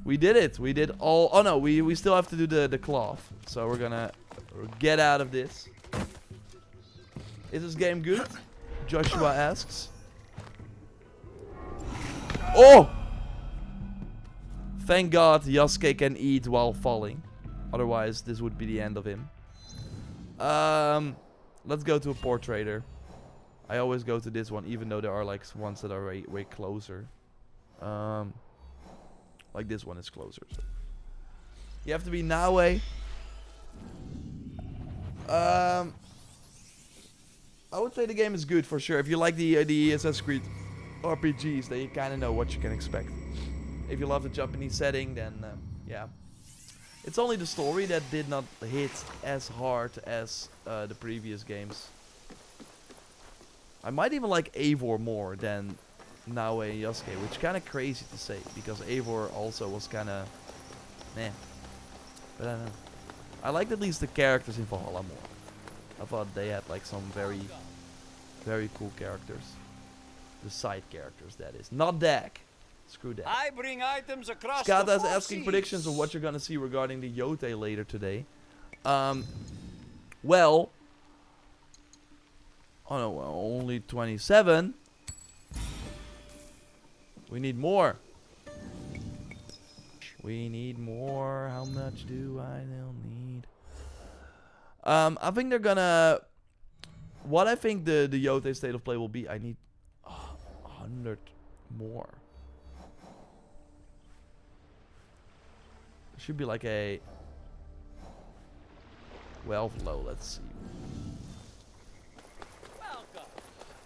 We did it. We did all. Oh no, we still have to do the cloth. So we're gonna get out of this. Is this game good? Joshua asks. Oh! Thank God Yasuke can eat while falling. Otherwise, this would be the end of him. Let's go to a portraiter. I always go to this one, even though there are like ones that are way closer. Like this one is closer. So. You have to be Naue. I would say the game is good for sure. If you like the Assassin's Creed RPGs, then you kind of know what you can expect. If you love the Japanese setting, then yeah. It's only the story that did not hit as hard as the previous games. I might even like Eivor more than Naue and Yasuke, which is kind of crazy to say, because Eivor also was kind of meh. But I don't know. I liked at least the characters in Valhalla more. I thought they had like some very cool characters. The side characters, that is. Not Dak. Screw that. I bring items across Skata the is four asking seas. predictions of what you're gonna see regarding the Yote later today. Well, oh no, well, only 27. We need more. We need more. How much do I still need? I think they're gonna. What I think the Yote state of play will be, I need 100 more. Should be like a 12 low. Let's see.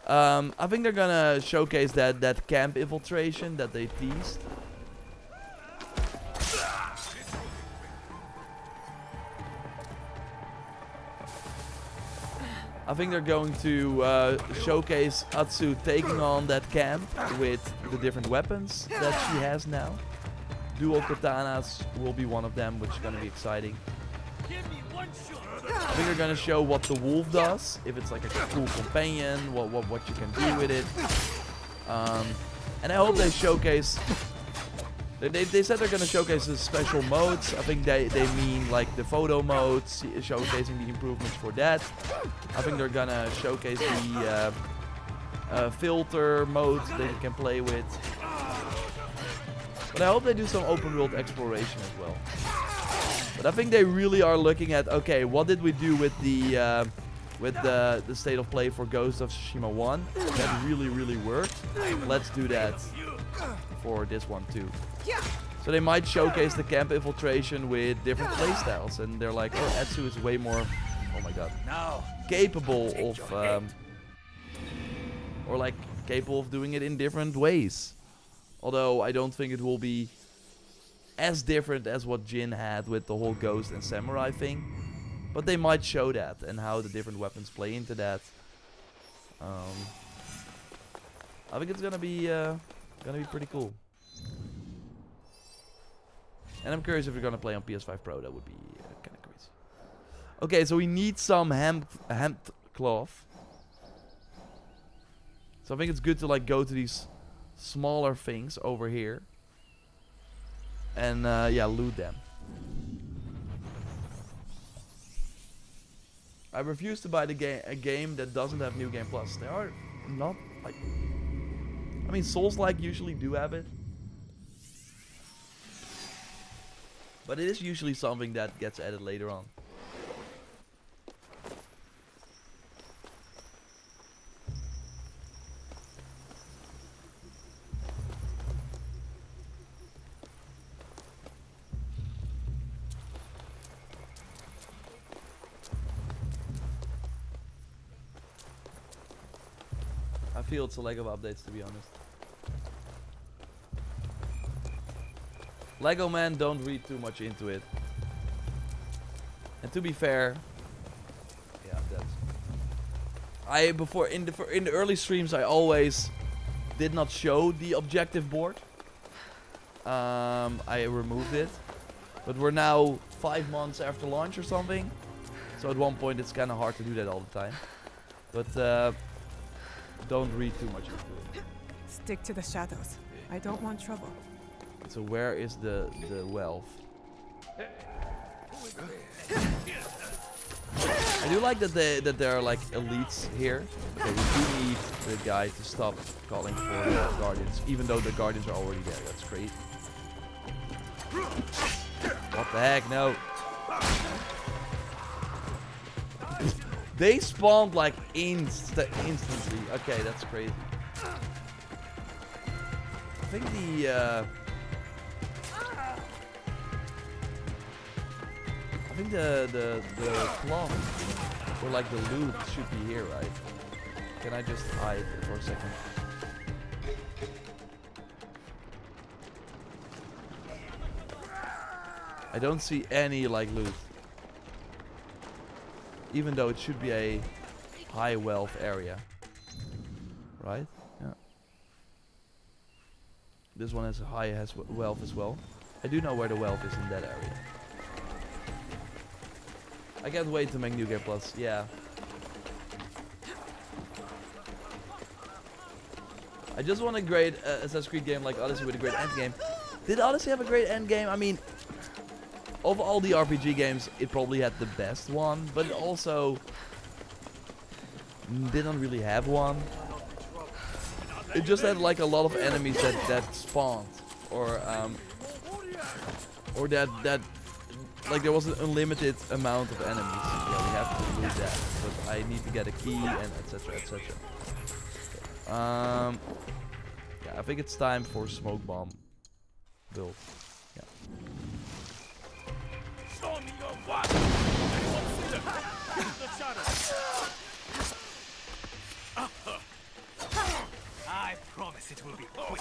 I think they're gonna showcase that camp infiltration that they teased. I think they're going to showcase Atsu taking on that camp with the different weapons that she has now. Dual katanas will be one of them, which is going to be exciting. I think they're going to show what the wolf does, if it's like a cool companion, what you can do with it. And I hope they showcase They said they're gonna showcase the special modes. I think they mean like the photo modes, showcasing the improvements for that. I think they're gonna showcase the filter modes that you can play with. But I hope they do some open world exploration as well. But I think they really are looking at, okay, what did we do with the state of play for Ghost of Tsushima 1? That really worked. Let's do that for this one too. So they might showcase the camp infiltration with different playstyles, and they're like, oh, Etsu is way more, oh my god, capable of, or like capable of doing it in different ways. Although I don't think it will be as different as what Jin had with the whole ghost and samurai thing. But they might show that and how the different weapons play into that. I think it's gonna be pretty cool. And I'm curious if you're gonna play on PS5 Pro. That would be kind of crazy. Okay, so we need some hemp cloth. So I think it's good to like go to these smaller things over here and yeah, loot them. I refuse to buy a game that doesn't have New Game Plus. They are not like, I mean, Souls-like usually do have it, but it is usually something that gets added later on. I feel it's a lack of updates, to be honest. Lego man, don't read too much into it. And to be fair, yeah, that's. Before in the early streams, I always did not show the objective board. I removed it, but we're now 5 months after launch or something. So at one point, it's kind of hard to do that all the time. But don't read too much into it. Stick to the shadows. I don't want trouble. So where is the wealth? I do like that there are like elites here. Okay, we do need the guy to stop calling for the guardians, even though the guardians are already there. That's great. What the heck? No. They spawned like instantly. Okay, that's crazy. I think the cloth or like the loot should be here, right? Can I just hide for a second? I don't see any like loot. Even though it should be a high wealth area. Right? Yeah. This one has wealth as well. I do know where the wealth is in that area. I can't wait to make New Game Plus. Yeah. I just want a great Assassin's Creed game like Odyssey with a great endgame. Did Odyssey have a great endgame? I mean, of all the RPG games, it probably had the best one, but it also didn't really have one. It just had like a lot of enemies that spawned, or that like there was an unlimited amount of enemies. Yeah, we have to do that, but I need to get a key and etc. etc. Yeah, I think it's time for smoke bomb build. Yeah. I promise it will be quick.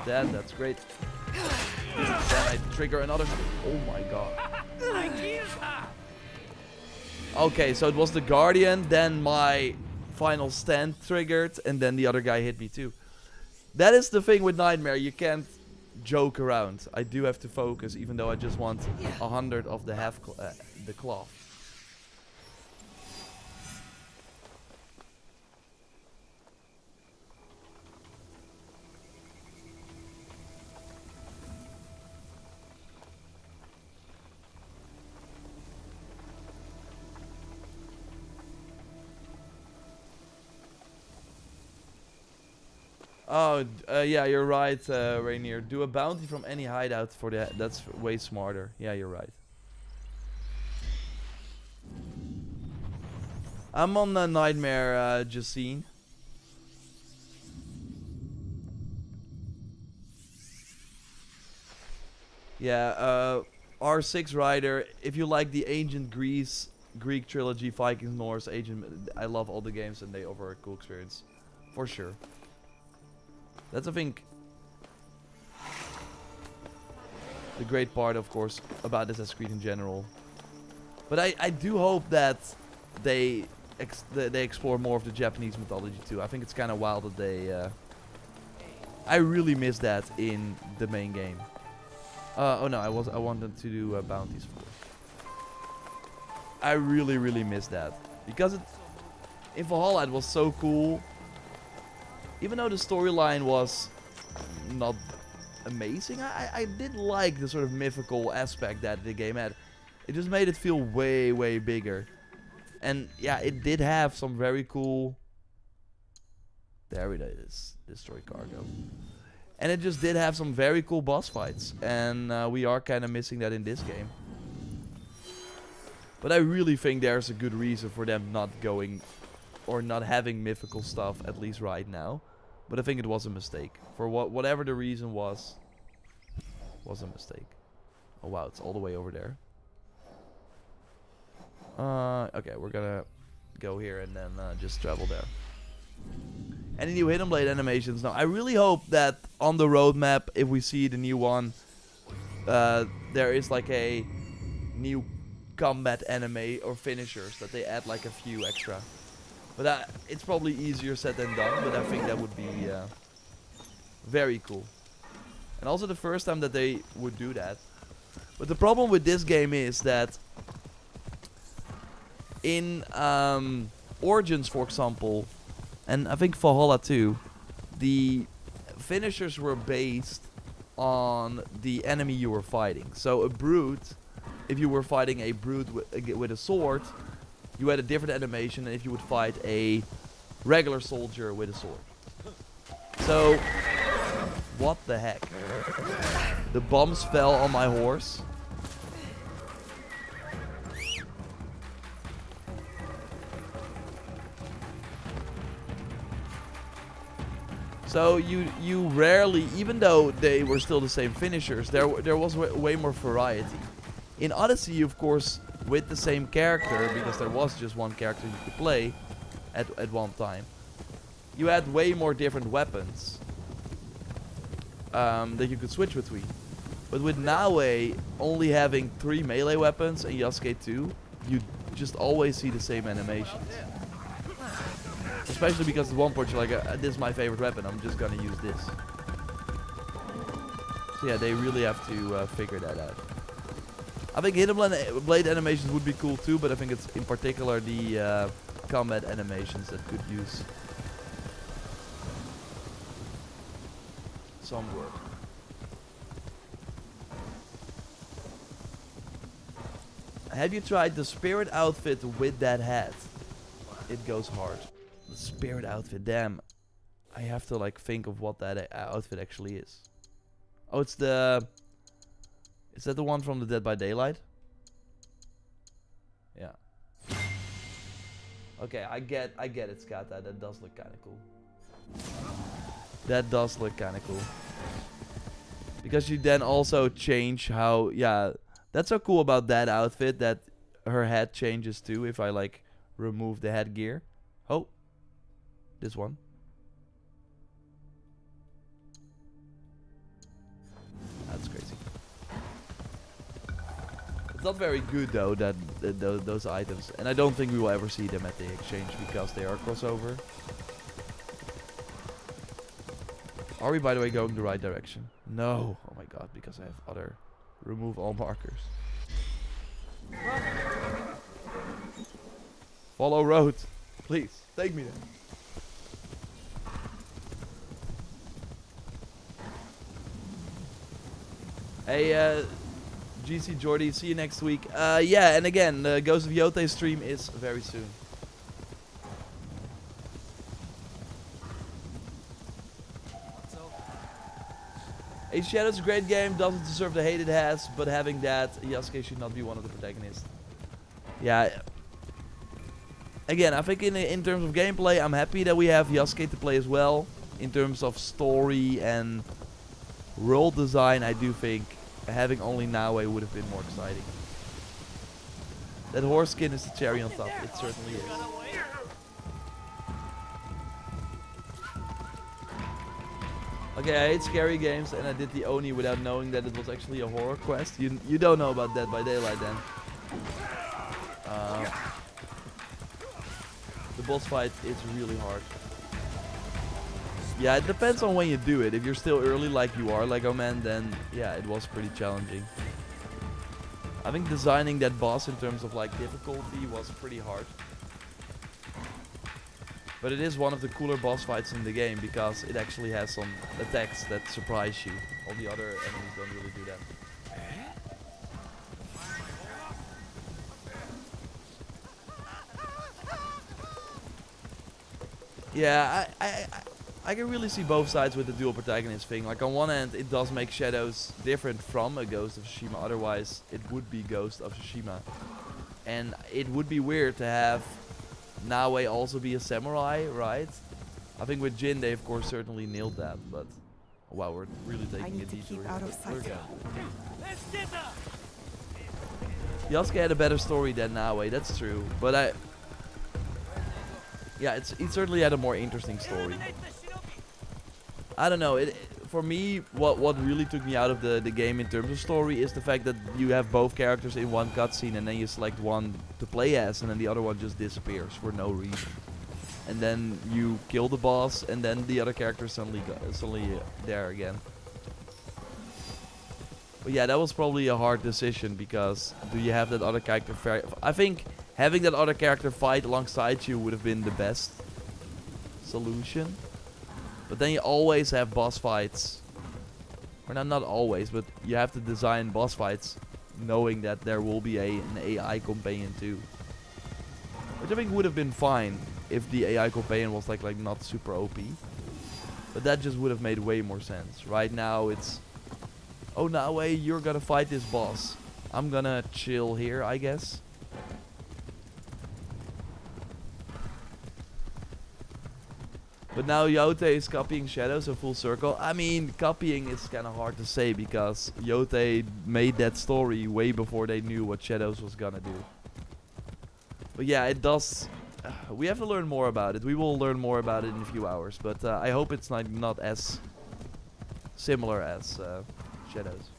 That's great. Then I trigger another. Oh my god. Okay, so it was the Guardian, then my final stand triggered, and then the other guy hit me too. That is the thing with Nightmare, you can't joke around. I do have to focus, even though I just want 100 of the the cloth. Oh, yeah, you're right, Rainier. Do a bounty from any hideout for that. That's way smarter. Yeah, you're right. I'm on the Nightmare, Jacine. Yeah, R6 Rider. If you like the ancient Greek trilogy, Vikings, Norse, I love all the games and they offer a cool experience. For sure. That's, I think, the great part, of course, about Assassin's Creed in general. But I do hope that they explore more of the Japanese mythology too. I think it's kind of wild that they... I really miss that in the main game. Oh no, I wanted to do bounties for. I really miss that because in Valhalla it was so cool. Even though the storyline was not amazing, I did like the sort of mythical aspect that the game had. It just made it feel way bigger. And yeah, it did have some very cool... There it is. Destroy cargo. And it just did have some very cool boss fights. And we are kind of missing that in this game. But I really think there's a good reason for them not going... or not having mythical stuff, at least right now. But I think it was a mistake. For whatever the reason was a mistake. Oh wow, it's all the way over there. Okay, we're gonna go here and then just travel there. Any new Hidden Blade animations? Now, I really hope that on the roadmap, if we see the new one, there is like a new combat anime or finishers that they add like a few extra. But it's probably easier said than done, but I think that would be very cool. And also the first time that they would do that. But the problem with this game is that in Origins, for example, and I think Valhalla too, the finishers were based on the enemy you were fighting. So a brute, if you were fighting a brute with a sword, you had a different animation than if you would fight a regular soldier with a sword. So, what the heck? The bombs fell on my horse. So you rarely, even though they were still the same finishers, there was way more variety. In Odyssey, of course, with the same character, because there was just one character you could play at one time, you had way more different weapons that you could switch between. But with Naue only having 3 melee weapons and Yasuke 2, you just always see the same animations. Especially because at one point you're like, this is my favorite weapon, I'm just gonna use this. So yeah, they really have to figure that out. I think Hidden Blade animations would be cool too, but I think it's in particular the combat animations that could use some work. Have you tried the spirit outfit with that hat? It goes hard. The spirit outfit, damn. I have to like think of what that outfit actually is. Oh, it's the... Is that the one from the Dead by Daylight? Yeah. Okay, I get it, Skata. That does look kind of cool. That does look kind of cool. Because you then also change how... Yeah, that's so cool about that outfit, that her head changes too if I like remove the headgear. Oh. This one. That's crazy. It's not very good though, that those items, and I don't think we will ever see them at the exchange because they are crossover. Are we, by the way, going the right direction? No. Oh my god, because I have other remove all markers. Follow road. Please, take me there. Hey, GC Jordy, see you next week. Yeah, and again, the Ghost of Yote stream is very soon. Age of Shadows is a great game, doesn't deserve the hate it has, but having that, Yasuke should not be one of the protagonists. Yeah. Again, I think in terms of gameplay, I'm happy that we have Yasuke to play as well. In terms of story and world design, I do think having only Naue would have been more exciting. That horse skin is the cherry on top. It certainly is. Okay, I hate scary games, and I did the Oni without knowing that it was actually a horror quest. You don't know about Dead by Daylight then. The boss fight is really hard. Yeah, it depends on when you do it. If you're still early like you are, Lego Man, then yeah, it was pretty challenging. I think designing that boss in terms of like difficulty was pretty hard. But it is one of the cooler boss fights in the game because it actually has some attacks that surprise you. All the other enemies don't really do that. Yeah, I can really see both sides with the dual protagonist thing. Like on one hand, it does make Shadows different from a Ghost of Tsushima. Otherwise, it would be Ghost of Tsushima. And it would be weird to have Naue also be a samurai, right? I think with Jin, they of course certainly nailed that. But wow, we're really taking I a need to detour keep here. out of sight. Yasuke had a better story than Naue, that's true. But yeah, he certainly had a more interesting story. I don't know. For me, what really took me out of the game in terms of story is the fact that you have both characters in one cutscene and then you select one to play as and then the other one just disappears for no reason. And then you kill the boss and then the other character is suddenly there again. But yeah, that was probably a hard decision because do you have that other character I think having that other character fight alongside you would have been the best solution. But then you always have boss fights. Or not always, but you have to design boss fights knowing that there will be an AI companion too. Which I think would have been fine if the AI companion was like not super OP. But that just would have made way more sense. Right now it's, oh Naue, you're gonna fight this boss. I'm gonna chill here, I guess. But now Yote is copying Shadows in full circle. I mean, copying is kind of hard to say because Yote made that story way before they knew what Shadows was gonna do. But yeah, it does. We have to learn more about it. We will learn more about it in a few hours. But I hope it's not as similar as Shadows.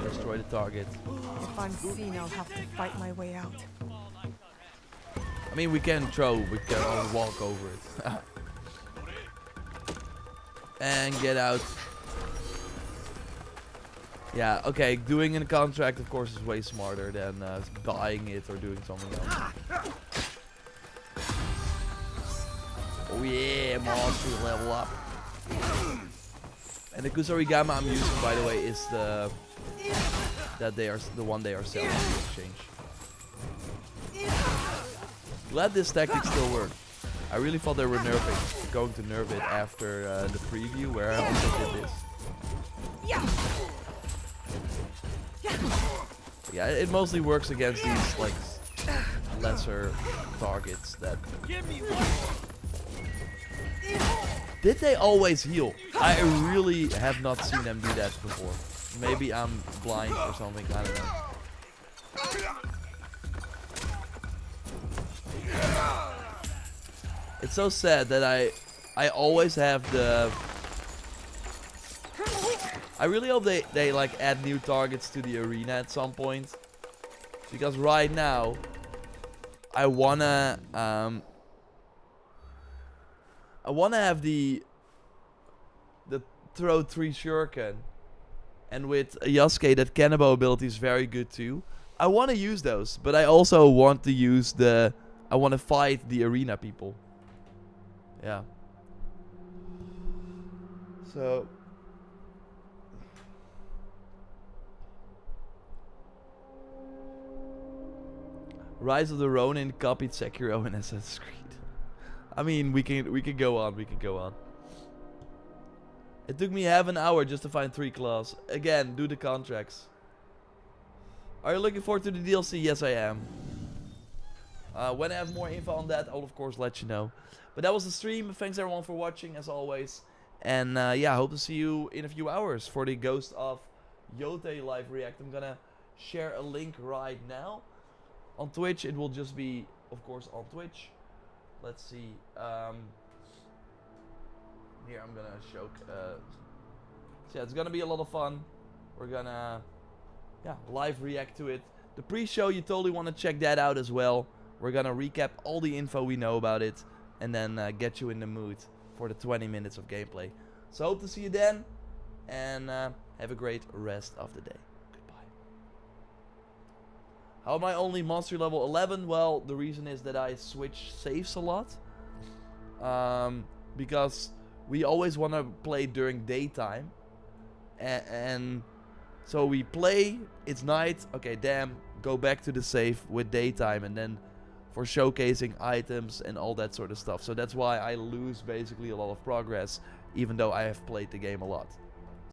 Destroy the target. If I'm seen, I'll have to fight my way out. I mean, we can only walk over it. And get out. Yeah, okay, doing a contract, of course, is way smarter than buying it or doing something else. Oh yeah, monster level up. And the Kusarigama I'm using, by the way, is the one they are selling in the exchange. Glad this tactic still worked. I really thought they were going to nerf it after the preview where I also did this. Yeah, it mostly works against these like lesser targets that. Did they always heal? I really have not seen them do that before. Maybe I'm blind or something, I don't know. It's so sad that I always have the... I really hope they like add new targets to the arena at some point. Because right now, I wanna have the throw 3 shuriken. And with Yasuke, that Kanabo ability is very good too. I want to use those, but I also want to use I want to fight the arena people. Yeah. So. Rise of the Ronin copied Sekiro and Assassin's Creed. I mean, we can go on. We can go on. It took me half an hour just to find 3 claws. Again, do the contracts. Are you looking forward to the DLC? Yes, I am. When I have more info on that, I'll of course let you know. But that was the stream. Thanks everyone for watching, as always. And yeah, hope to see you in a few hours for the Ghost of Yote live react. I'm gonna share a link right now. On Twitch, it will just be, of course, on Twitch. Let's see. Here, I'm gonna show. So yeah, it's gonna be a lot of fun. We're gonna, yeah, live react to it. The pre-show, you totally want to check that out as well. We're gonna recap all the info we know about it, and then get you in the mood for the 20 minutes of gameplay. So hope to see you then, and have a great rest of the day. Goodbye. How am I only monster level 11? Well, the reason is that I switch saves a lot. Because we always want to play during daytime. And so we play, it's night, okay, damn, go back to the save with daytime, and then for showcasing items and all that sort of stuff. So that's why I lose basically a lot of progress, even though I have played the game a lot.